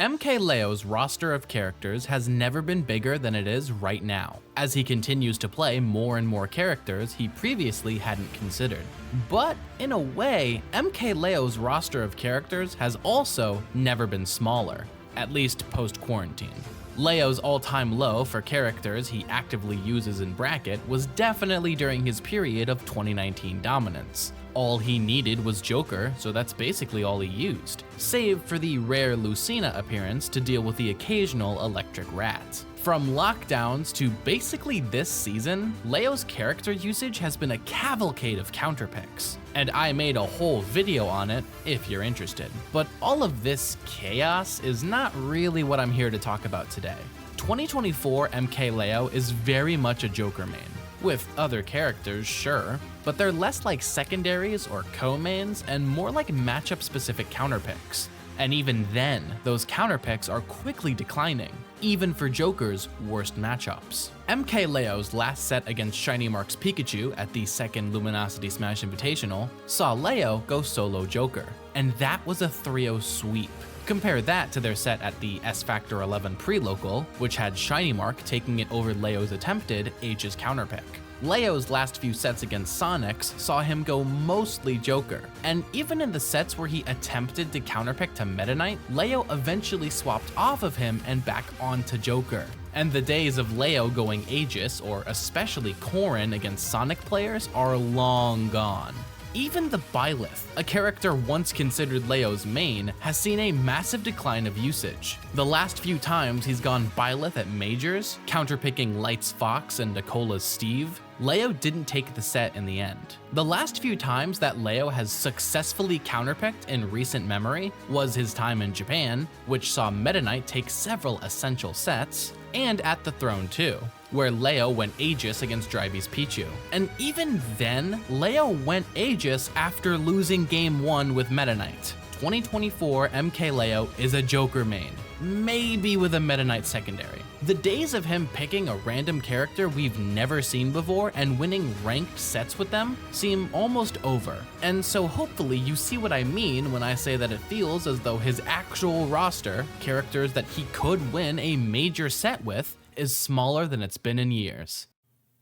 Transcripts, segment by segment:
MkLeo's roster of characters has never been bigger than it is right now, as he continues to play more and more characters he previously hadn't considered. But in a way, MkLeo's roster of characters has also never been smaller, at least post-quarantine. Leo's all-time low for characters he actively uses in bracket was definitely during his period of 2019 dominance. All he needed was Joker, so that's basically all he used, save for the rare Lucina appearance to deal with the occasional electric rat. From lockdowns to basically this season, Leo's character usage has been a cavalcade of counterpicks, and I made a whole video on it if you're interested. But all of this chaos is not really what I'm here to talk about today. 2024 MkLeo is very much a Joker main. With other characters, sure, but they're less like secondaries or co-mains and more like matchup-specific counterpicks. And even then, those counterpicks are quickly declining, even for Joker's worst matchups. MkLeo's last set against Shiny Mark's Pikachu at the second Luminosity Smash Invitational saw Leo go solo Joker, and that was a 3-0 sweep. Compare that to their set at the S Factor 11 pre-local, which had Shiny Mark taking it over Leo's attempted Aegis counterpick. Leo's last few sets against Sonics saw him go mostly Joker, and even in the sets where he attempted to counterpick to Meta Knight, Leo eventually swapped off of him and back onto Joker. And the days of Leo going Aegis, or especially Corrin against Sonic players, are long gone. Even the Byleth, a character once considered Leo's main, has seen a massive decline of usage. The last few times he's gone Byleth at Majors, counterpicking Light's Fox and Nicola's Steve, Leo didn't take the set in the end. The last few times that Leo has successfully counterpicked in recent memory was his time in Japan, which saw Meta Knight take several essential sets, and at the Throne too, where Leo went Aegis against Drivy's Pichu. And even then, Leo went Aegis after losing Game 1 with Meta Knight. 2024 MkLeo is a Joker main, maybe with a Meta Knight secondary. The days of him picking a random character we've never seen before and winning ranked sets with them seem almost over. And so hopefully you see what I mean when I say that it feels as though his actual roster, characters that he could win a major set with, is smaller than it's been in years.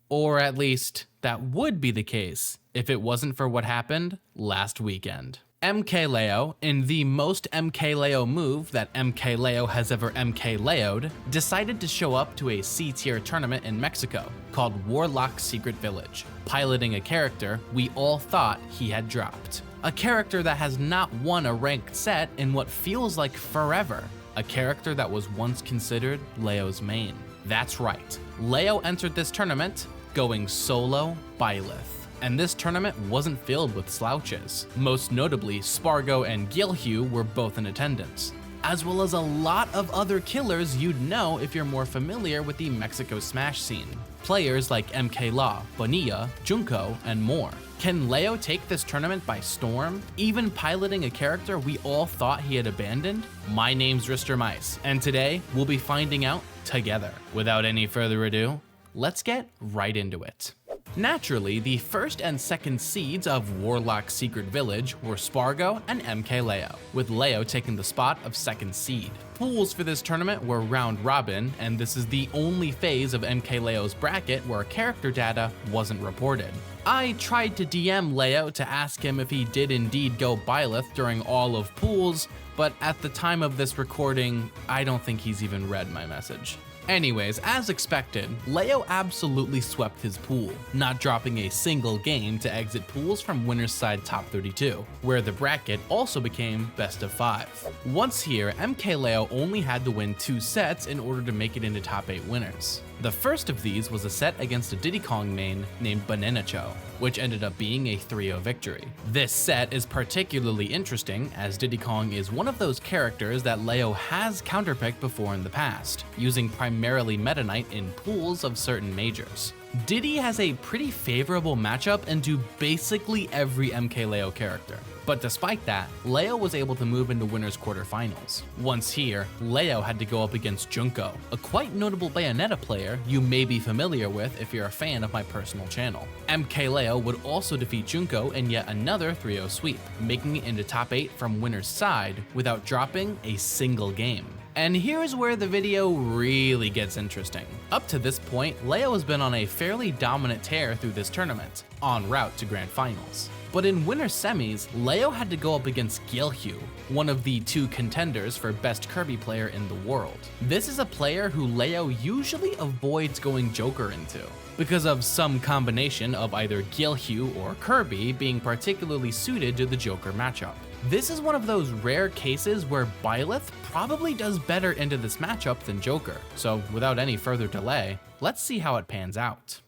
Or at least, that would be the case if it wasn't for what happened last weekend. MkLeo, in the most MkLeo move that MkLeo has ever MkLeo'd, decided to show up to a C-tier tournament in Mexico called Warlock Secret Village, piloting a character we all thought he had dropped. A character that has not won a ranked set in what feels like forever. A character that was once considered Leo's main. That's right, Leo entered this tournament going solo Byleth. And this tournament wasn't filled with slouches. Most notably, Spargo and Gilhu were both in attendance, as well as a lot of other killers you'd know if you're more familiar with the Mexico Smash scene. Players like MkLeo, Bonilla, Junko, and more. Can Leo take this tournament by storm, even piloting a character we all thought he had abandoned? My name's Rister Mice, and today we'll be finding out together. Without any further ado, let's get right into it. Naturally, the first and second seeds of Warlock Secret Village were Spargo and MkLeo, with Leo taking the spot of second seed. Pools for this tournament were round robin, and this is the only phase of MkLeo's bracket where character data wasn't reported. I tried to DM Leo to ask him if he did indeed go Byleth during all of pools, but at the time of this recording, I don't think he's even read my message. Anyways, as expected, Leo absolutely swept his pool, not dropping a single game to exit pools from winner's side top 32, where the bracket also became best of 5. Once here, MkLeo only had to win 2 sets in order to make it into top 8 winners. The first of these was a set against a Diddy Kong main named Bananacho, which ended up being a 3-0 victory. This set is particularly interesting as Diddy Kong is one of those characters that Leo has counterpicked before in the past, using primarily Meta Knight in pools of certain majors. Diddy has a pretty favorable matchup into basically every MkLeo character. But despite that, Leo was able to move into winners quarterfinals. Once here, Leo had to go up against Junko, a quite notable Bayonetta player you may be familiar with if you're a fan of my personal channel. MkLeo would also defeat Junko in yet another 3-0 sweep, making it into top 8 from winner's side without dropping a single game. And here's where the video really gets interesting. Up to this point, Leo has been on a fairly dominant tear through this tournament, en route to Grand Finals. But in winter semis, Leo had to go up against gilu, one of the 2 contenders for best Kirby player in the world. This is a player who Leo usually avoids going Joker into, because of some combination of either gilu or Kirby being particularly suited to the Joker matchup. This is one of those rare cases where Byleth probably does better into this matchup than Joker, so without any further delay, let's see how it pans out.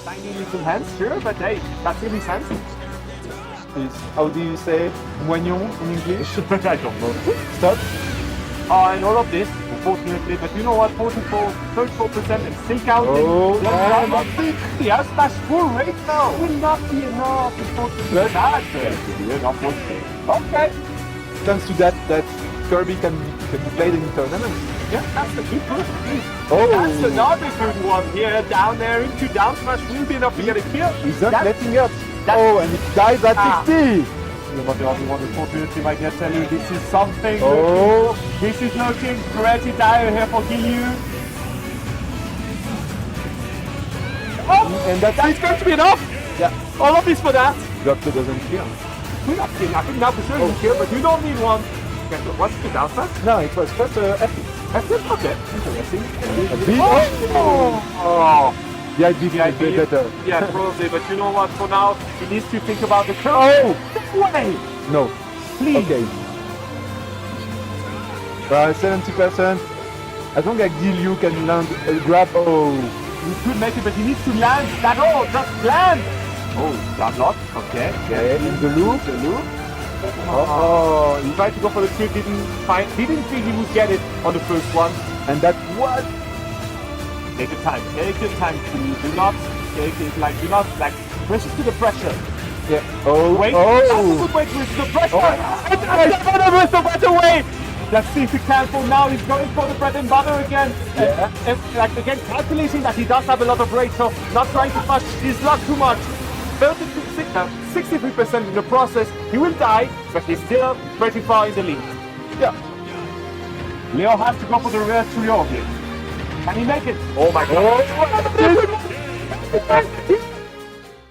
Tiny little hands, sure, but hey, that's really sense. How do you say moignon in English? I don't know. Stop. And all of this, unfortunately, but you know what, 34% and still counting. Oh, yes, that's full rate now. Will not be enough, unfortunately. Okay. Thanks to that Kirby can be played in tournaments. Yeah, that's the good one. Oh, That's another good one here, down there into down smash will be enough to get a kill. he's not letting up. Oh, and it dies at 60. You're not the only one, unfortunately, my guess tell you this is something. Oh, This is looking pretty dire here for gilu. Oh, and that's that's going to be enough. Yeah, All of this for that. Doctor doesn't kill. We're not kidding. I think now for sure you kill, but you don't need one. Okay, so what's the down smash? No, it was first epic. That's it. Okay, interesting. A big, Oh. the idea is better. Yeah, probably, but you know what, for now, he needs to think about the curve. Oh, This way! no. Please! Okay. 70%. As long as gilu can land a grab. Oh, He could make it, but he needs to land. That's all, just land! Oh, that not. Okay. okay. In the loop. The loop. Oh, he tried to go for the trip, didn't think he would get it on the first one. And that what? Take your time, do not take it, like, do not, like, resist to the pressure. Yeah. Oh, Wait, that's a oh. good way to resist the pressure. Oh. And that's another the better way. Let's see if he can, for now he's going for the bread and butter again. Yeah. And, like, again, calculating that he does have a lot of rate, so not trying to push his luck too much. 63% in the process, he will die, but he's still pretty far in the lead. Yeah. Leo has to go for the rare trio here. Can he make it? Oh my god.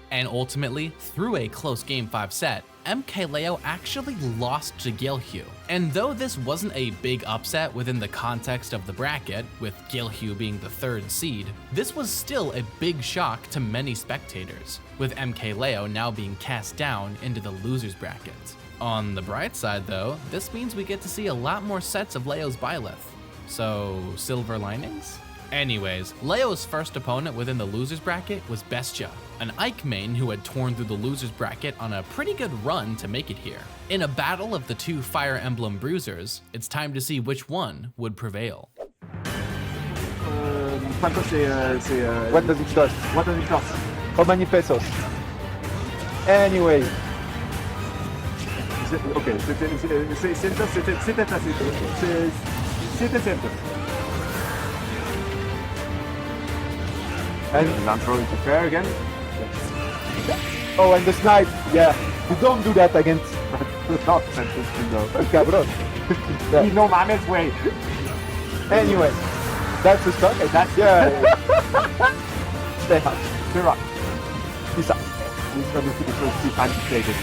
And ultimately, through a close Game 5 set, MkLeo actually lost to gilu. And though this wasn't a big upset within the context of the bracket, with gilu being the 3rd seed, this was still a big shock to many spectators, with MkLeo now being cast down into the losers bracket. On the bright side though, this means we get to see a lot more sets of Leo's Byleth. So, silver linings? Anyways, Leo's first opponent within the losers bracket was Bestia, an Ike main who had torn through the losers bracket on a pretty good run to make it here. In a battle of the 2 Fire Emblem bruisers, it's time to see which one would prevail. What does it cost? What does it cost? How many pesos? Anyway. Okay, center. And I'm throwing to fair again. Oh, and the snipe. Yeah. You don't do that against Not center, no. Cabron. Yeah. He's no man's way. Anyway. That's the stock. That's Yeah. Stay up. Clear up. Peace out. He's going to the first 2 anticipated.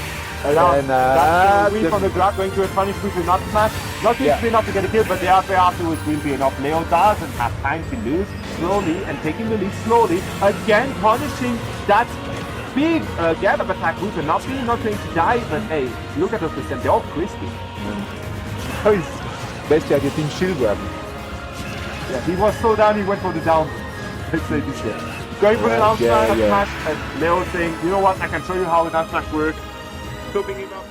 And that's the win from the grab, going to a funny sweep with not smash. Not easily enough to get a kill, but the after afterwards will be enough. Leo doesn't have time to lose. Slowly and taking the lead slowly. Again, punishing that big gap of attack route and not going to die, but hey, look at the percent, they're all crispy. How is Bestia getting shield grab? Yeah, he was so down, he went for the down. Let's say this way. Going for the down smash, and Leo saying, you know what, I can show you how the down smash works. Scooping him up.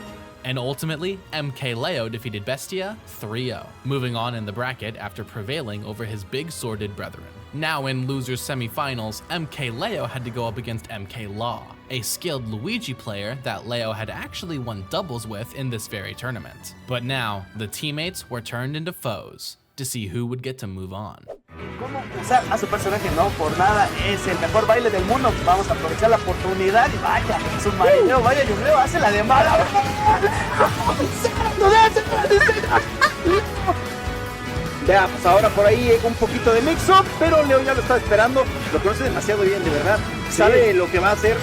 And ultimately, MkLeo defeated Bestia 3-0, moving on in the bracket after prevailing over his big sworded brethren. Now in losers semifinals, MkLeo had to go up against MkLaw, a skilled Luigi player that Leo had actually won doubles with in this very tournament. But now, the teammates were turned into foes to see who would get to move on. ¿Cómo usar a su personaje? No por nada es el mejor baile del mundo. Vamos a aprovechar la oportunidad y vaya, submarino, vaya, Leo hace la de mala. Ya, pues ahora por ahí un poquito de mix-up, pero Leo ya lo está esperando. Lo conoce demasiado bien, de verdad. Sabe lo que va a hacer.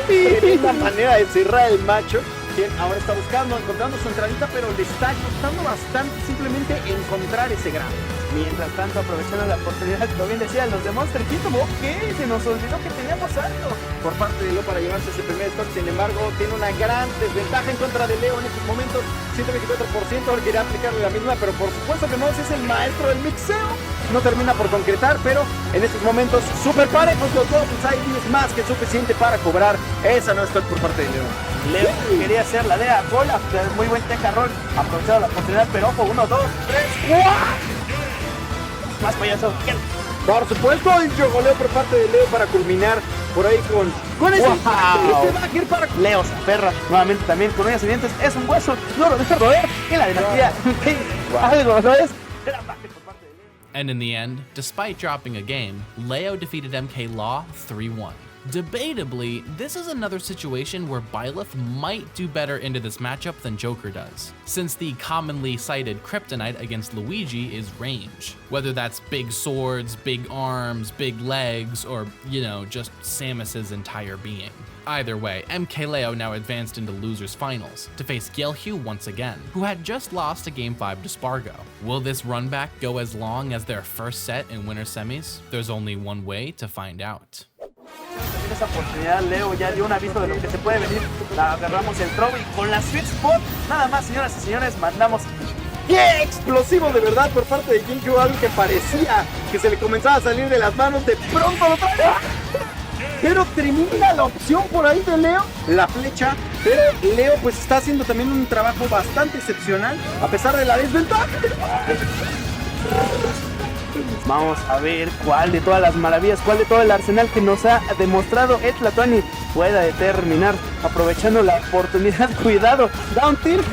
Tremenda manera de cerrar el macho. Quien ahora está encontrando su entradita, pero le está costando bastante simplemente encontrar ese grado. Mientras tanto, aprovechando la oportunidad, como bien decían los de Monster Kingdom, se nos olvidó que teníamos algo por parte de Leo para llevarse ese primer stock. Sin embargo, tiene una gran desventaja en contra de Leo en estos momentos. 124%, ahora quería aplicarle la misma, pero por supuesto que Mouse es el maestro del mixeo. No termina por concretar, pero en estos momentos súper parejos los dos. Es más que suficiente para cobrar esa no stock por parte de Leo. Leo quería hacer la de Warlock, muy buen tecarrón, aprovechado la oportunidad, pero ojo, 1, 2, 3, más payaso. Por supuesto, el jogoleo por parte de Leo para culminar por ahí con ese backer para... Leo se aferra nuevamente también con uñas y dientes, es un hueso, no lo deja roer, y la dinastía, algo, ¿no es? And in the end, despite dropping a game, Leo defeated MkLeo 3-1. Debatably, this is another situation where Byleth might do better into this matchup than Joker does, since the commonly cited kryptonite against Luigi is range. Whether that's big swords, big arms, big legs, or, just Samus's entire being. Either way, MkLeo now advanced into losers finals to face gilu once again, who had just lost a Game 5 to Spargo. Will this run back go as long as their first set in winter semis? There's only one way to find out. En esa oportunidad Leo ya dio un aviso de lo que se puede venir. Agarramos el throw y con la sweet spot, nada más, señoras y señores, mandamos. ¡Qué explosivo de verdad por parte de gilu! Algo que parecía que se le comenzaba a salir de las manos, de pronto lo trae. Pero termina la opción por ahí de Leo, la flecha, pero Leo pues está haciendo también un trabajo bastante excepcional a pesar de la desventaja. Vamos a ver cuál de todas las maravillas, cuál de todo el arsenal que nos ha demostrado Tlatoani pueda determinar, aprovechando la oportunidad. Cuidado, down tilt,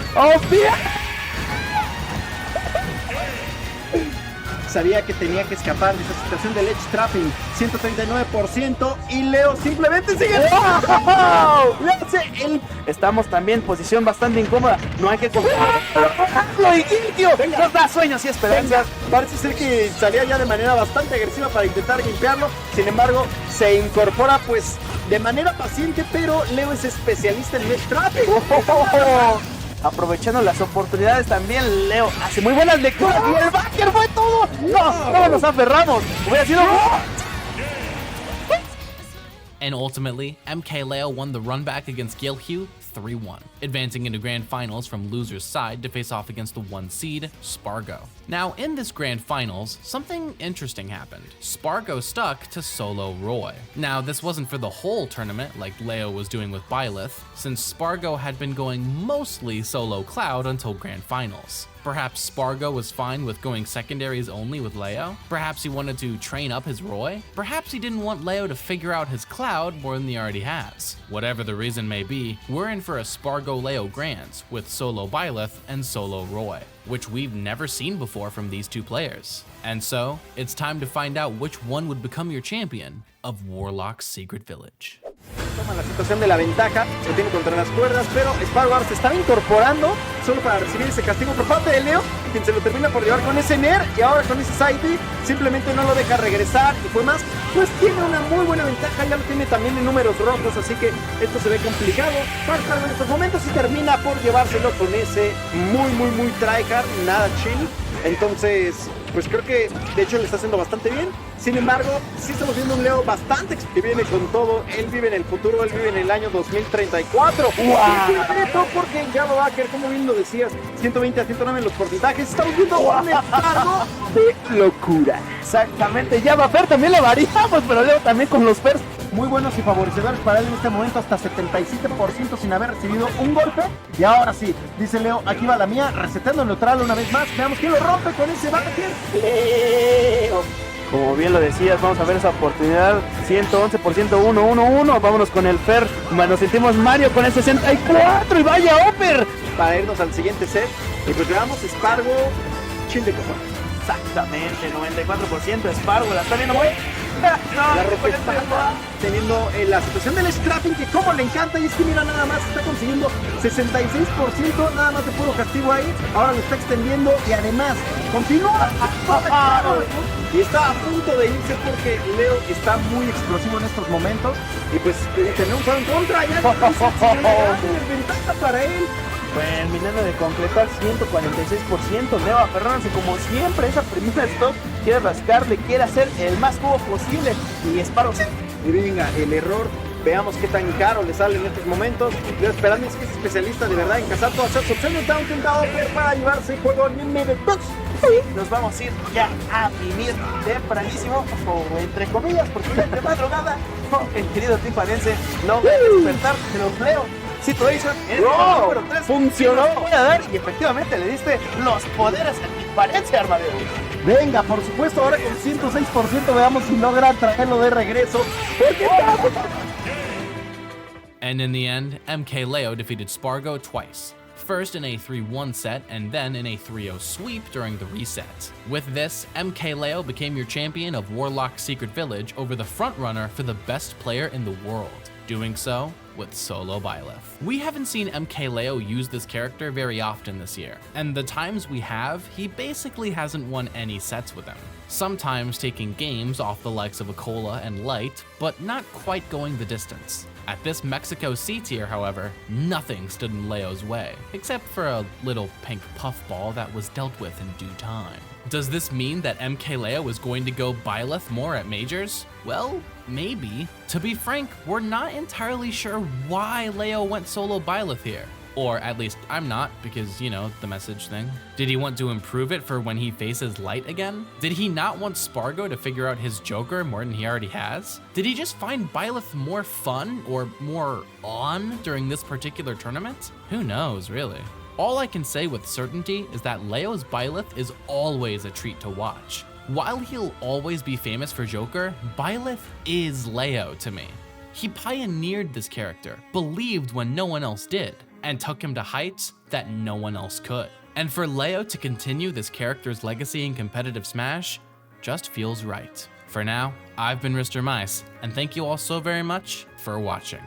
sabía que tenía que escapar de esa situación del edge trapping, 139%, y Leo simplemente sigue. ¡Wow! Estamos también en posición bastante incómoda, no hay que cogerlo y Gilkio nos da sueños y esperanzas. Parece ser que salía ya de manera bastante agresiva para intentar limpiarlo, sin embargo se incorpora pues de manera paciente, pero Leo es especialista en edge trapping. Aprovechando las oportunidades también, Leo hace muy buenas lecturas y el backer fue todo. No nos aferramos. Hubiera sido... And ultimately, MkLeo won the run back against gilu 3-1, advancing into grand finals from loser's side to face off against the 1 seed, Spargo. Now, in this grand finals, something interesting happened. Spargo stuck to solo Roy. Now, this wasn't for the whole tournament like Leo was doing with Byleth, since Spargo had been going mostly solo Cloud until grand finals. Perhaps Spargo was fine with going secondaries only with Leo? Perhaps he wanted to train up his Roy? Perhaps he didn't want Leo to figure out his Cloud more than he already has. Whatever the reason may be, we're in for a Spargo-Leo Grands with solo Byleth and solo Roy, which we've never seen before from these two players. And so, it's time to find out which one would become your champion of Warlock's Secret Village. Toma la situación de la ventaja, lo tiene contra las cuerdas, pero Spargo se estaba incorporando solo para recibir ese castigo por parte de Leo, quien se lo termina por llevar con ese Ner, y ahora con ese side B, simplemente no lo deja regresar, y fue más, pues tiene una muy buena ventaja, ya lo tiene también en números rojos, así que esto se ve complicado para Spargo en estos momentos, y termina por llevárselo con ese muy tryhard, nada chill. Entonces, pues creo que de hecho le está haciendo bastante bien. Sin embargo, sí estamos viendo un Leo bastante que viene con todo. Él vive en el futuro, él vive en el año 2034. ¡Wow! Porque Java Backer, como bien lo decías, 120 a 109 en los porcentajes. Estamos viendo un estado de locura. Exactamente, Java Fer también lo variamos, pero Leo también con los Fers muy buenos y favorecedores para él en este momento, hasta 77% sin haber recibido un golpe. Y ahora sí, dice Leo, aquí va la mía, reseteando neutral una vez más. Veamos quién lo rompe con ese backer. Leo. Como bien lo decías, vamos a ver esa oportunidad. 111%, 1-1-1. Vámonos con el Fer. Nos sentimos Mario con el 64. Y vaya Upper. Para irnos al siguiente set. Y pues veamos Spargo. Chin de cojones. Exactamente, 94% Spargo. La está viendo muy La repestada, teniendo la situación del scrapping que como le encanta, y es que mira nada más, está consiguiendo 66% nada más de puro castigo ahí, ahora lo está extendiendo y además continúa y está a punto de irse porque Leo está muy explosivo en estos momentos y pues tener un juego en contra ya es ventaja para él. Terminando de completar 146%, Leo aferrándose como siempre, esa primera stop, quiere rascarle, quiere hacer el más cubo posible y Sparrow. Y venga, el error, veamos qué tan caro le sale en estos momentos. Leo esperando es que es especialista de verdad en cazar todas esas opciones, está intentado para llevarse el juego en medio. Y nos vamos a ir ya a mimir tempranísimo, o entre comillas, porque ya de madrugada, el querido tiparense logra despertar, pero Leo Situation es el número 3. Funcionó. Voy a dar y efectivamente le diste los poderes a tiparense, Armadeo. Venga, por supuesto, ahora con 106% veamos si logra traerlo de regreso. Porque And in the end, MkLeo defeated Spargo twice. First in a 3-1 set and then in a 3-0 sweep during the reset. With this, MkLeo became your champion of Warlock Secret Village over the frontrunner for the best player in the world, doing so with solo Byleth. We haven't seen MkLeo use this character very often this year, and the times we have, he basically hasn't won any sets with him. Sometimes taking games off the likes of Akola and Light, but not quite going the distance. At this Mexico C tier, however, nothing stood in Leo's way, except for a little pink puffball that was dealt with in due time. Does this mean that MkLeo is going to go Byleth more at Majors? Well, maybe. To be frank, we're not entirely sure why Leo went solo Byleth here. Or at least I'm not, because, you know, the message thing. Did he want to improve it for when he faces Light again? Did he not want Spargo to figure out his Joker more than he already has? Did he just find Byleth more fun or more on during this particular tournament? Who knows, really? All I can say with certainty is that Leo's Byleth is always a treat to watch. While he'll always be famous for Joker, Byleth is Leo to me. He pioneered this character, believed when no one else did, and took him to heights that no one else could. And for Leo to continue this character's legacy in competitive Smash just feels right. For now, I've been Mr. Mice, and thank you all so very much for watching.